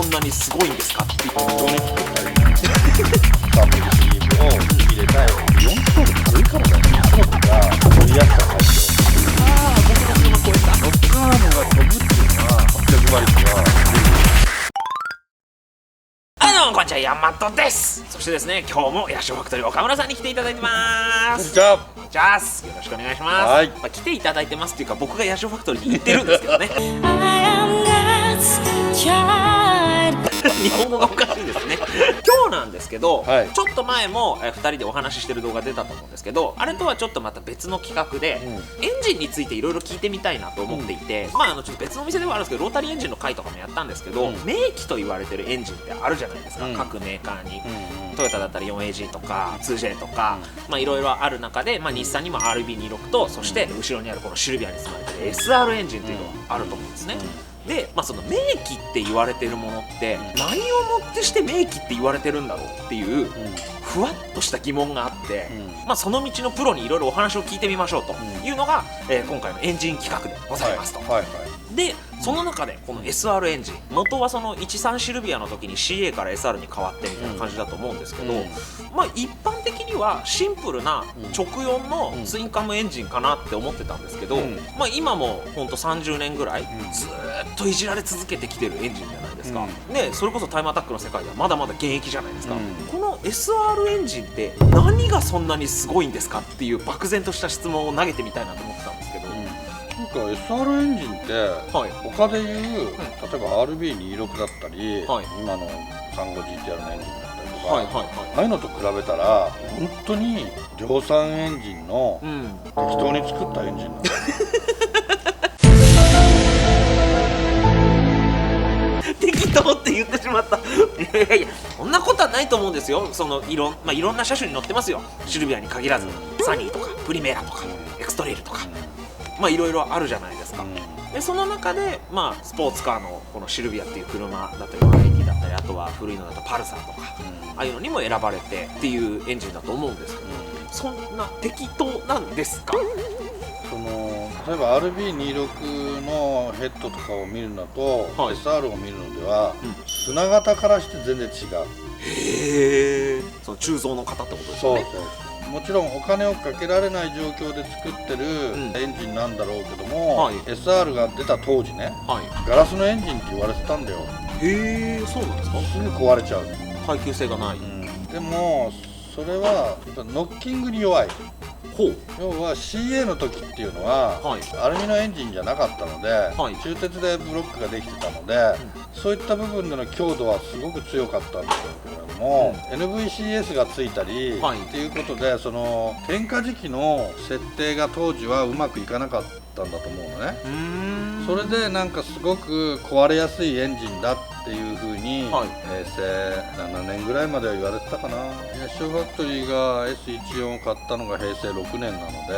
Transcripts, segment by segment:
そんなにすごいんですかっていう。本当に作ったりサンプルスリーブを入れたい4トル軽いからだよね。そうが乗りやすさ最強。僕の車超えた。ロッカームが飛ぶっていうのは800馬力はどうもこんにちは、ヤマトです。そしてですね、今日もヤシオファクトリー岡村さんに来ていただいてます。じゃあじゃあよろしくお願いします。はい、来ていただいてますっていうか、僕がヤシオファクトリーに行ってるんですけどね日本語がおかしいですね今日なんですけど、はい、ちょっと前も2人でお話ししてる動画出たと思うんですけど、あれとはちょっとまた別の企画で、エンジンについていろいろ聞いてみたいなと思っていて、ちょっと別のお店ではあるんですけど、ロータリーエンジンの回とかもやったんですけど、名機と言われてるエンジンってあるじゃないですか、各メーカーに、トヨタだったら 4AG とか 2J とか、いろいろある中で、日産にも RB26 と、そして後ろにあるこのシルビアに積まれてる SR エンジンというのがあると思うんですね。で、その名機って言われてるものって何をもってして名機って言われてるんだろうっていうふわっとした疑問があって、その道のプロにいろいろお話を聞いてみましょうというのが、今回のエンジン企画でございますと。でその中でこの SR エンジン、元はその13シルビアの時に CA から SR に変わってみたいな感じだと思うんですけど、一般的にはシンプルな直4のツインカムエンジンかなって思ってたんですけど、今もほんと30年ぐらいずーっといじられ続けてきてるエンジンじゃないですか。でそれこそタイムアタックの世界ではまだまだ現役じゃないですか。この SR エンジンって何がそんなにすごいんですかっていう漠然とした質問を投げてみたいなと思ってたんですけど、なんか SR エンジンって、他でいう、例えば RB26 だったり、今の 35GTR のエンジンだったりとか、ああいうのと比べたら本当に量産エンジンの適当に作ったエンジンなんです適当って言ってしまったいやそんなことはないと思うんですよ。そのいろんな車種に乗ってますよ。シルビアに限らず、サニーとかプリメーラとかエクストレイルとか、いろいろあるじゃないですか。でその中で、スポーツカーのこのシルビアっていう車だったり 180 だったり、あとは古いのだとパルサーとか、ああいうのにも選ばれてっていうエンジンだと思うんですけど、そんな適当なんですか？例えば RB26 のヘッドとかを見るのと、SR を見るのでは、砂型からして全然違う。へえ、その鋳造の方ってことですよね。もちろんお金をかけられない状況で作ってるエンジンなんだろうけども、SR が出た当時ね、ガラスのエンジンって言われてたんだよ。へえ、そうなんですか？すぐ壊れちゃう。耐久性がない。でもそれはノッキングに弱い。要は CA の時っていうのは、アルミのエンジンじゃなかったので、鋳鉄でブロックができてたので、そういった部分での強度はすごく強かったんですけれども、NVCS がついたりっていうことで、その点火時期の設定が当時はうまくいかなかったんだと思うのね。それでなんかすごく壊れやすいエンジンだっていうふうに、平成7年ぐらいまでは言われてたかな。ヤシオファクトリーが S14 を買ったのが平成6年なので、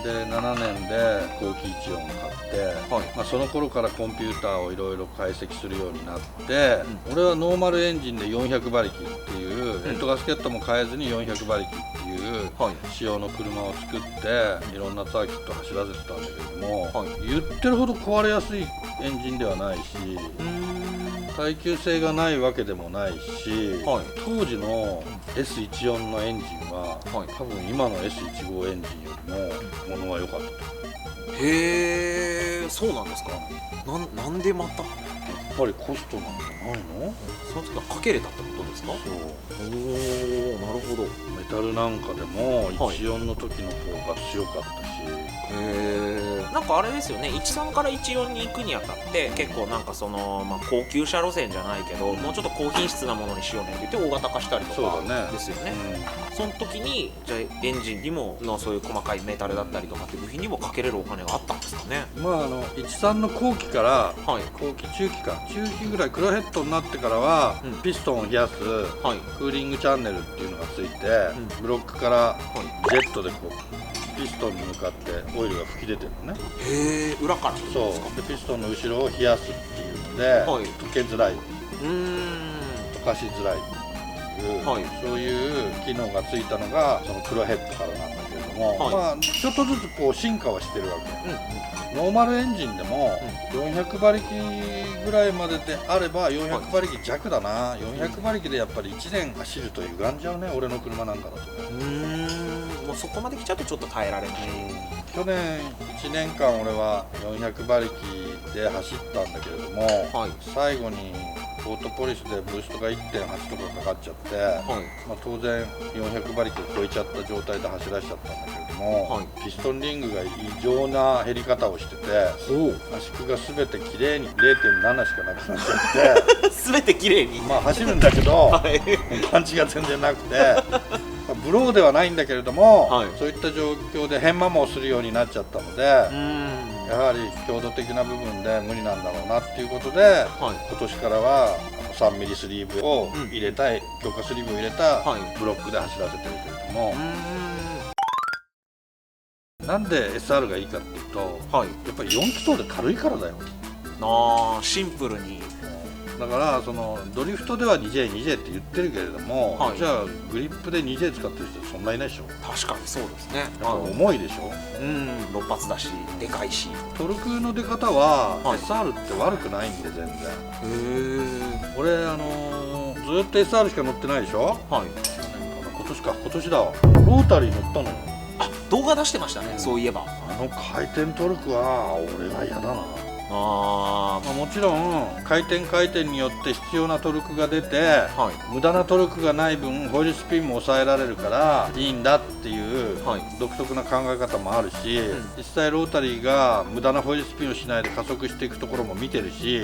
で7年で後期14を買って、その頃からコンピューターをいろいろ解析するようになって、俺はノーマルエンジンで400馬力っていう、ヘッドガスケットも変えずに400馬力っていう仕様の車を作って、いろんなサーキット走らせてたんだけども、言ってるほど壊れやすいエンジンではないし、耐久性がないわけでもないし、当時の S14 のエンジンは、多分今の S15 エンジンよりも物は良かったと。へえ、そうなんですか？なんでまた？やっぱりコストなんじゃないの？その時はかけれたってことですか？そう。おお、なるほど。メタルなんかでも14の時の方が強かったし。なんかあれですよね、13から14に行くにあたって結構なんかその、高級車路線じゃないけど、もうちょっと高品質なものにしようねって言って大型化したりとかですよね。その時にじゃあエンジンにもそういう細かいメタルだったりとかっていう部品にもかけれるお金があったんですかね。13の後期から、後期中期ぐらい黒ヘッドになってからは、ピストンを冷やす、クーリングチャンネルっていうのがついて、ブロックからジェットでこうピストンに向かってオイルが吹き出てるのね。へえ、裏からですか？そうで、ピストンの後ろを冷やすっていうので、溶けづらい、溶かしづらいっていう、そういう機能がついたのがその黒ヘッドからなんだけれどども、まあちょっとずつこう進化はしてるわけ、ノーマルエンジンでも400馬力ぐらいまでであれば、400馬力弱だな、400馬力でやっぱり1年走ると歪んじゃうね、俺の車なんかだと。もうそこまで来ちゃうとちょっと耐えられない。去年1年間俺は400馬力で走ったんだけれども、最後にオートポリスでブーストが 1.8 とかかかっちゃって、まあ、当然400馬力を超えちゃった状態で走らせちゃったんだけれども、ピストンリングが異常な減り方をしてて、圧縮が全てきれいに 0.7 しかなくなっちゃって全てきれいにまあ走るんだけど、パンチが全然なくてブローではないんだけれども、そういった状況で変摩耗するようになっちゃったので、やはり強度的な部分で無理なんだろうなっていうことで、今年からは3ミリスリーブを入れた強化スリーブを入れたブロックで走らせてるけれども、なんで SR がいいかっていうと、やっぱり4気筒で軽いからだよ。シンプルに。だからそのドリフトでは 2J って言ってるけれども、じゃあグリップで 2J 使ってる人そんないないでしょ。確かにそうですね。やっぱ重いでしょ。6発だしでかいし、トルクの出方は SR って悪くないんで全然。俺ずっと SR しか乗ってないでしょ。今年だわ、ロータリー乗ったのよ。動画出してましたね、そういえば。回転トルクは俺は嫌だな。もちろん回転によって必要なトルクが出て、無駄なトルクがない分ホイールスピンも抑えられるからいいんだっていう独特な考え方もあるし、実際ロータリーが無駄なホイールスピンをしないで加速していくところも見てるし、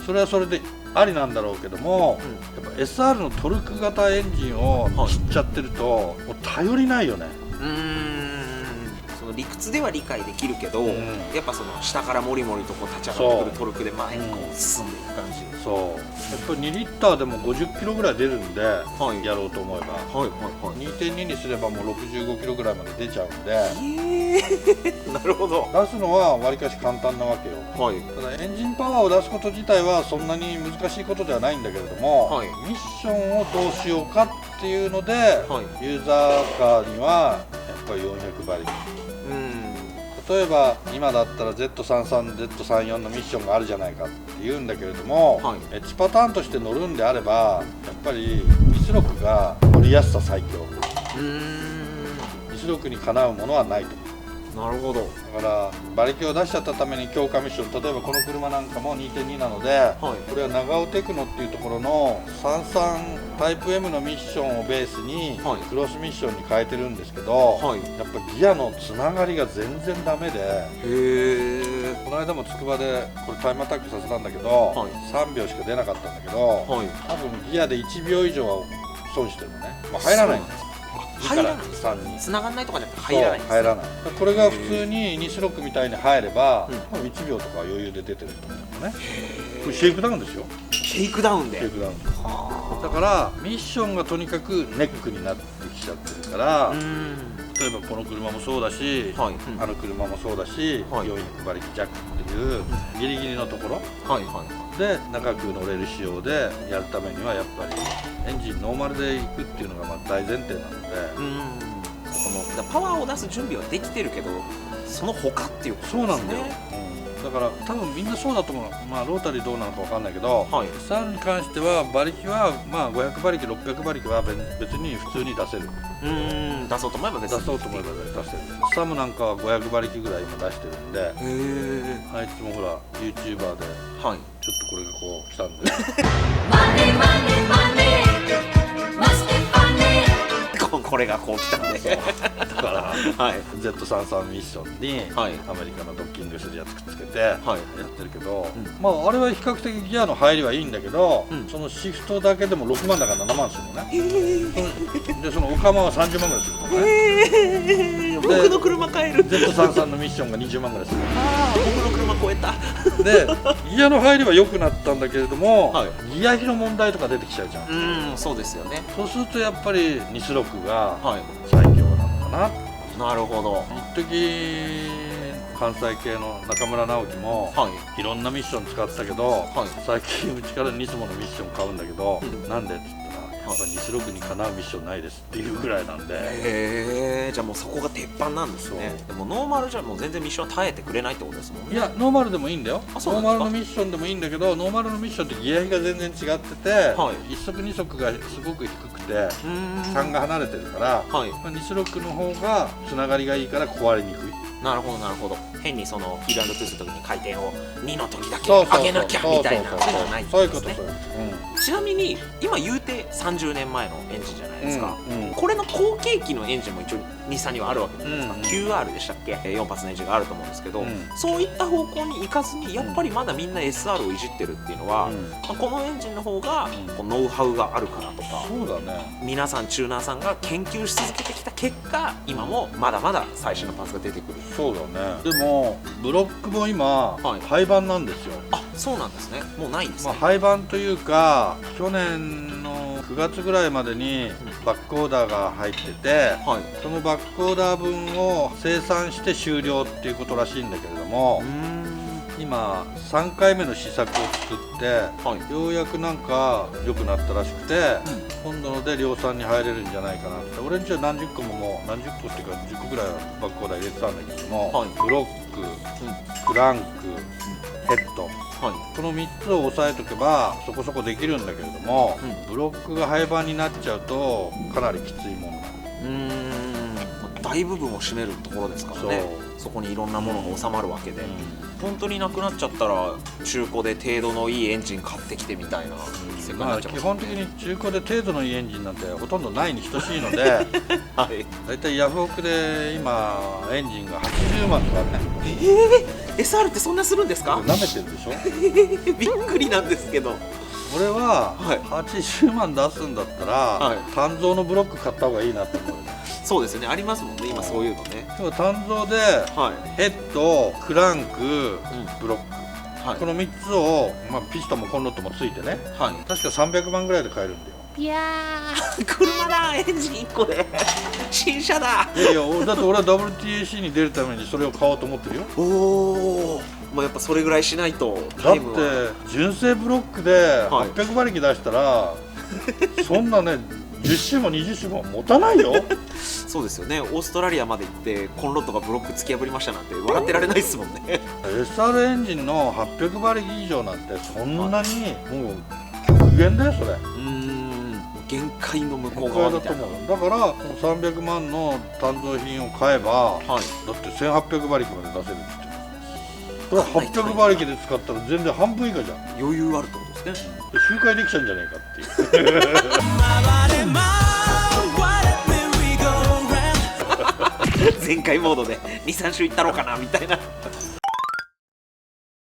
それはそれでありなんだろうけども、やっぱ SR のトルク型エンジンを知っちゃってるともう頼りないよね。理屈では理解できるけど、やっぱその下からモリモリとこう立ち上がってくるトルクで前にこう進んでいく感じ。そうやっぱり2リッターでも50キロぐらい出るんで、やろうと思えば 2.2 にすればもう65キロぐらいまで出ちゃうんで、なるほど。出すのはわりかし簡単なわけよ。ただエンジンパワーを出すこと自体はそんなに難しいことではないんだけれども、ミッションをどうしようかっていうので、ユーザーカーにはやっぱり400馬力。例えば今だったら Z33、Z34 のミッションがあるじゃないかって言うんだけれども、エッジパターンとして乗るんであればやっぱりミスロックが乗りやすさ最強。ミスロックにかなうものはないと。なるほど。だから馬力を出しちゃったために強化ミッション、例えばこの車なんかも 2.2 なので、これは長尾テクノっていうところの33タイプ M のミッションをベースにクロスミッションに変えてるんですけど、やっぱギアのつながりが全然ダメで、この間もつくばでこれタイムアタックさせたんだけど、3秒しか出なかったんだけど、多分ギアで1秒以上は損してるのね。入らないんだよ。入らない。繋がんないとかじゃなくて入らないんですね。入らない。これが普通にニスロックみたいに入れば、1秒とか余裕で出てると思うのね。これシェイクダウンですよ。シェイクダウンで。シェイクダウン。だからミッションがとにかくネックになってきちゃってるから、例えばこの車もそうだし、あの車もそうだし、400馬力弱っていうギリギリのところで長く乗れる仕様でやるためにはやっぱりエンジンノーマルでいくっていうのがまあ大前提なので、このパワーを出す準備はできてるけどその他っていうことですね。そうなんだよ。だから多分みんなそうだと思う。まあロータリーどうなのかわかんないけど、SR に関しては馬力はまあ500馬力600馬力は別に普通に出せる。出そうと思えば出せる。出せる。サムなんかは500馬力ぐらい今出してるんで、あいつもほら YouTuber でちょっとこれがこう来たんでこれがこう来たんでだから、Z33 ミッションにアメリカのドッキングするやつくっつけてやってるけど、まああれは比較的ギアの入りはいいんだけど、そのシフトだけでも6万だから7万するのね。でそのオカマは30万ぐらいするのね。僕の車買える。 Z33 のミッションが20万ぐらいする。僕の車超えた。でギアの入りは良くなったんだけれども、ギア比の問題とか出てきちゃうじゃん。そうですよね。そうするとやっぱりニスロックが最強なのかな。なるほど。一時関西系の中村直樹もいろんなミッション使ってたけど、最近うちからニスモのミッション買うんだけど、なんでって言ったらや216にかなうミッションないですっていうぐらいなんで。へえ、じゃあもうそこが鉄板なんですね。でもノーマルじゃもう全然ミッション耐えてくれないってことですもんね。いや、ノーマルでもいいんだよ。ノーマルのミッションでもいいんだけど、ノーマルのミッションってギア比が全然違ってて、1足2足がすごく低くて3が離れてるから、216の方がつながりがいいから壊れにくい。なるほどなるほど。変にそのヒール&トゥースの時に回転を2の時だけ上げなきゃみたいな、そういうのはないんですね。そういうこと。ちなみに今言うて30年前のエンジンじゃないですか。これの後継機のエンジンも一応日産にはあるわけじゃないですか。QR でしたっけ、4発のエンジンがあると思うんですけど、そういった方向に行かずにやっぱりまだみんな SR をいじってるっていうのは、このエンジンの方がノウハウがあるからとか、そうだね、皆さんチューナーさんが研究し続けてきた結果、今もまだまだ最新のパーツが出てくる。そうだね。でもブロックも今、廃盤なんですよ。あ、そうなんですね。もうないんですね。廃盤というか、去年の9月ぐらいまでにバックオーダーが入ってて、そのバックオーダー分を生産して終了っていうことらしいんだけれども、今3回目の試作を作って、ようやくなんか良くなったらしくて、今度ので量産に入れるんじゃないかなって。俺んちは何十個も、もう何十個っていうか10個ぐらいバックオーダー入れてたんだけども、ブロック、クランク、ヘッド、この3つを押さえとけばそこそこできるんだけれども、ブロックが廃盤になっちゃうとかなりきついもんなの。大部分を占めるところですからね。そこにいろんなものが収まるわけで、本当になくなっちゃったら中古で程度のいいエンジン買ってきてみたいな世界になっちゃいますね。基本的に中古で程度のいいエンジンなんてほとんどないに等しいので、だいたいヤフオクで今エンジンが80万とかね。SR ってそんなするんですか？なめてるでしょ。びっくりなんですけど、俺は80万出すんだったら単造のブロック買った方がいいなと思う。そうですよね、ありますもんね今そういうのね。単造でヘッド、クランク、ブロック、この3つを、ピストンもコンロットもついてね、確か300万ぐらいで買えるんだよ。いやー、車だ、エンジン1個で新車だ。いやいや、だって俺は WTAC に出るためにそれを買おうと思ってるよ。おお、やっぱそれぐらいしないと。だって純正ブロックで800馬力出したら、そんなね10周も20周も持たないよ。そうですよね。オーストラリアまで行ってコンロットがブロック突き破りましたなんて笑ってられないですもんね。SR エンジンの800馬力以上なんてそんなにもう極限だよそれ。限界の向こう側みたいな。だから300万の単造品を買えば、だって1800馬力まで出せるって言ってる。これ800馬力で使ったら全然半分以下じゃん。余裕あるってことですね。周回できちゃうんじゃねえかっていう。全開モードで 2,3 周いったろうかなみたいな。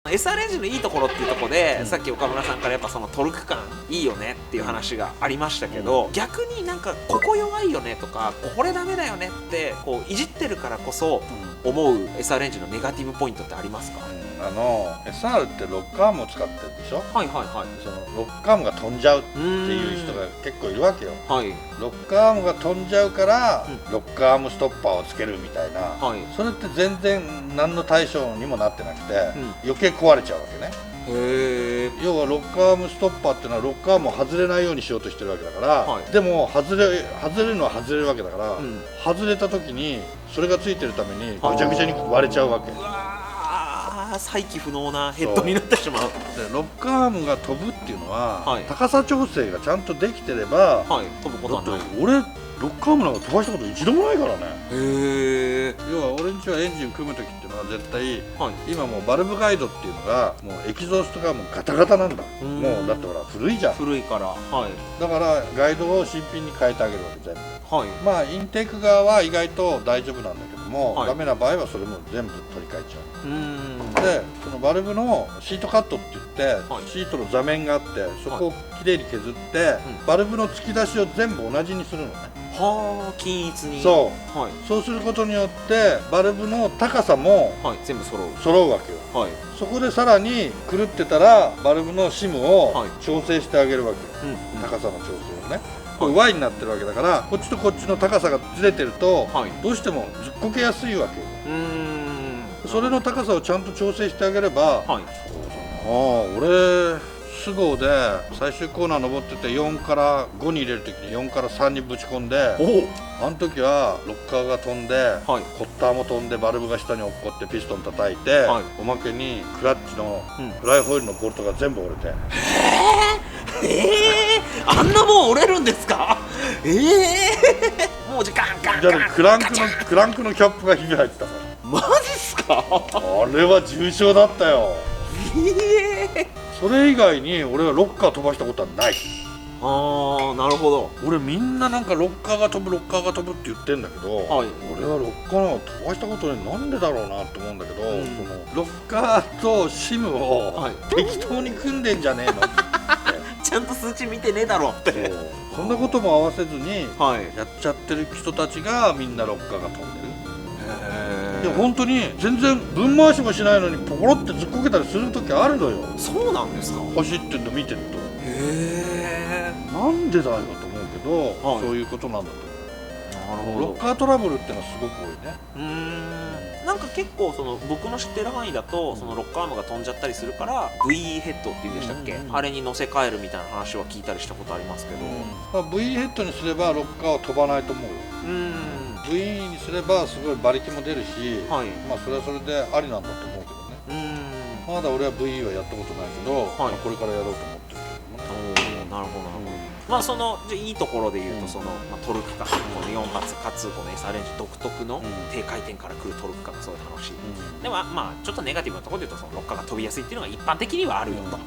SR エンジンのいいところっていうところで、さっき岡村さんからやっぱそのトルク感いいよねっていう話がありましたけど、逆になんかここ弱いよねとかこれダメだよねってこういじってるからこそ思う SR エンジンのネガティブポイントってありますか？SR ってロックアームを使ってるでしょ。そのロックアームが飛んじゃうっていう人が結構いるわけよ。ロックアームが飛んじゃうから、ロックアームストッパーをつけるみたいな、それって全然何の対象にもなってなくて、余計壊れちゃうわけね。要はロックアームストッパーっていうのはロックアームを外れないようにしようとしてるわけだから、でも外れるのは外れるわけだから、外れた時にそれがついてるためにぐちゃぐちゃに割れちゃうわけ。再起不能なヘッドになってしまう。でロックアームが飛ぶっていうのは、高さ調整がちゃんとできてれば、飛ぶことはない。俺ロックアームなんか飛ばしたこと一度もないからね。要は俺んちはエンジン組む時っていうのは絶対、今もうバルブガイドっていうのがもうエキゾーストがもうガタガタなんだ。もうだってほら古いじゃん。古いから、だからガイドを新品に変えてあげるわけ全部。インテーク側は意外と大丈夫なんだけども、ダメな場合はそれも全部取り替えちゃう。でそのバルブのシートカットって言って、シートの座面があってそこをきれいに削って、バルブの突き出しを全部同じにするのね。均一に。そうすることによってバルブの高さも全部揃うわけよ。そこでさらに狂ってたらバルブのシムを調整してあげるわけよ。高さの調整をね。これ Y になってるわけだから、こっちとこっちの高さがずれてると、どうしてもずっこけやすいわけよ。それの高さをちゃんと調整してあげれば、俺ス号で最終コーナー登ってて4から5に入れるときに4から3にぶち込んで、あの時はロッカーが飛んで、コッターも飛んでバルブが下に落っこってピストン叩いて、おまけにクラッチのフライホイールのボルトが全部折れて、あんなもん折れるんですか？もうガンガンガンクランクのキャップがひび入ってたから。マジっすか？あれは重傷だったよ。それ以外に俺はロッカー飛ばしたことはない。なるほど。俺みんななんかロッカーが飛ぶって言ってんだけど、俺はロッカーを飛ばしたことになんでだろうなって思うんだけど、そのロッカーとシムを適当に組んでんじゃねえのってちゃんと数値見てねえだろって。そんなことも合わせずにやっちゃってる人たちがみんなロッカーが飛んでる。いや本当に全然分回しもしないのにポコロってずっこけたりする時あるのよ。そうなんですか？走ってんの見てると。なんでだよと思うけど、そういうことなんだと思う。なるほど。ロッカートラブルってのはすごく多いね。なんか結構その僕の知ってる範囲だと、そのロッカーアームが飛んじゃったりするから V ヘッドっていうんでしたっけ、あれに乗せ替えるみたいな話は聞いたりしたことありますけど、V ヘッドにすればロッカーは飛ばないと思うよ。V にすればすごい馬力も出るし、まあそれはそれでありなんだと思うけどね。まだ俺は V はやったことないけど、これからやろうと思ってるけどね。なるほど。まあそのいいところで言うと、そのトルク感、この4発かつこの SR エンジン独特の低回転から来るトルク感がすごい楽しい。でもまあちょっとネガティブなところで言うと、そのロッカーが飛びやすいっていうのが一般的にはあるよと。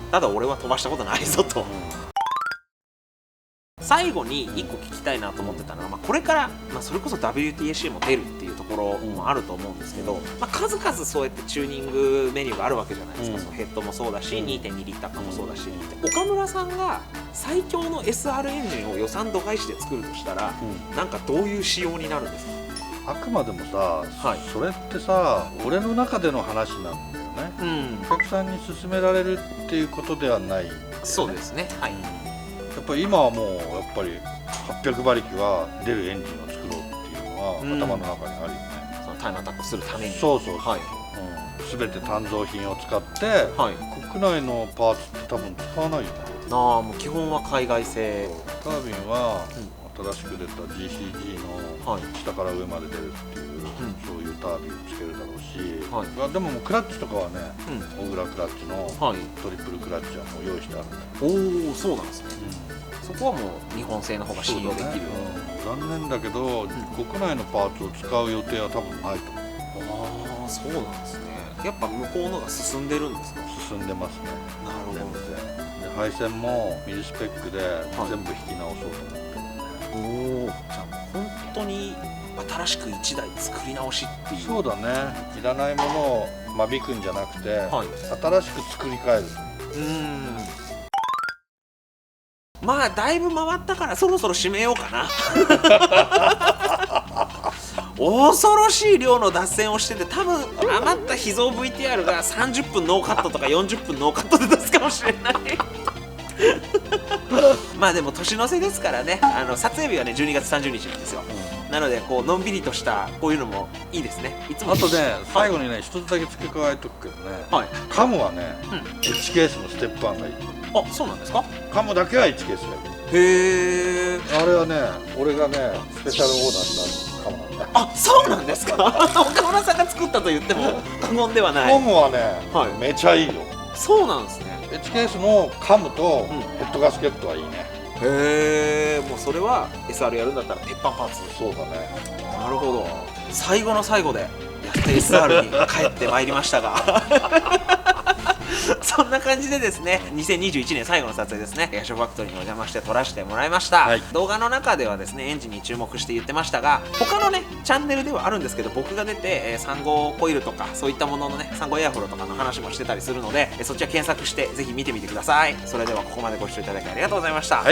ただ俺は飛ばしたことないぞと。最後に1個聞きたいなと思ってたのは、これから、それこそ WTAC も出るっていうところもあると思うんですけど、数々そうやってチューニングメニューがあるわけじゃないですか。そのヘッドもそうだし、2.2 リッターかもそうだし、岡村さんが最強の SR エンジンを予算度外視で作るとしたら、なんかどういう仕様になるんですか？あくまでもさ、それってさ、俺の中での話なんだよね。お客さんに勧められるっていうことではない。そうですね。やっぱり今はもうやっぱり800馬力は出るエンジンを作ろうっていうのは頭の中にあるよね。そのタイムアタックするために。そう全て単造品を使って、国内のパーツって多分使わないよね。もう基本は海外製。タービンは新しく出た GCG の下から上まで出るっていう、そういうタービンをつけるだろうし、でももうクラッチとかはね、大浦クラッチのトリプルクラッチはもう用意してあるんだよ。そうなんですね。そこはもう日本製の方が信用できる。残念だけど国内のパーツを使う予定は多分ないと思う。そうなんですね。やっぱ向こうのが進んでるんですか？進んでますね。なるほど。で配線もミリスペックで全部引き直そうと思ってるんで。じゃあ本当に新しく1台作り直しっていう。そうだね。いらないものを間引くんじゃなくて、新しく作り変える。だいぶ回ったからそろそろ締めようかな。恐ろしい量の脱線をしてて、多分余った秘蔵 VTR が30分ノーカットとか40分ノーカットで出すかもしれない。でも年の瀬ですからね。撮影日はね12月30日なんですよ。なのでこうのんびりとしたこういうのもいいですね。いつもあとね、最後にね一つだけ付け加えとくけどね、カムはね H ケースのステップ1がいい。そうなんですか？カムだけは H ケースがいい。へー。あれはね、俺がねスペシャルオーダーしたカムなんだ。そうなんですか？岡村さんが作ったと言っても過言ではない。カムはね、めちゃいいよ。そうなんですね。H ケースのカムとヘッドガスケットはいいね。へえ。もうそれは SR やるんだったら鉄板パーツ。そうだね。なるほど。最後の最後でやっと SR に帰ってまいりましたがそんな感じでですね、2021年最後の撮影ですね、ヤショファクトリーにお邪魔して撮らせてもらいました。動画の中ではですねエンジンに注目して言ってましたが、他のねチャンネルではあるんですけど、僕が出て、3号コイルとかそういったもののね3号エアフロとかの話もしてたりするので、そっちは検索してぜひ見てみてください。それではここまでご視聴いただきありがとうございました。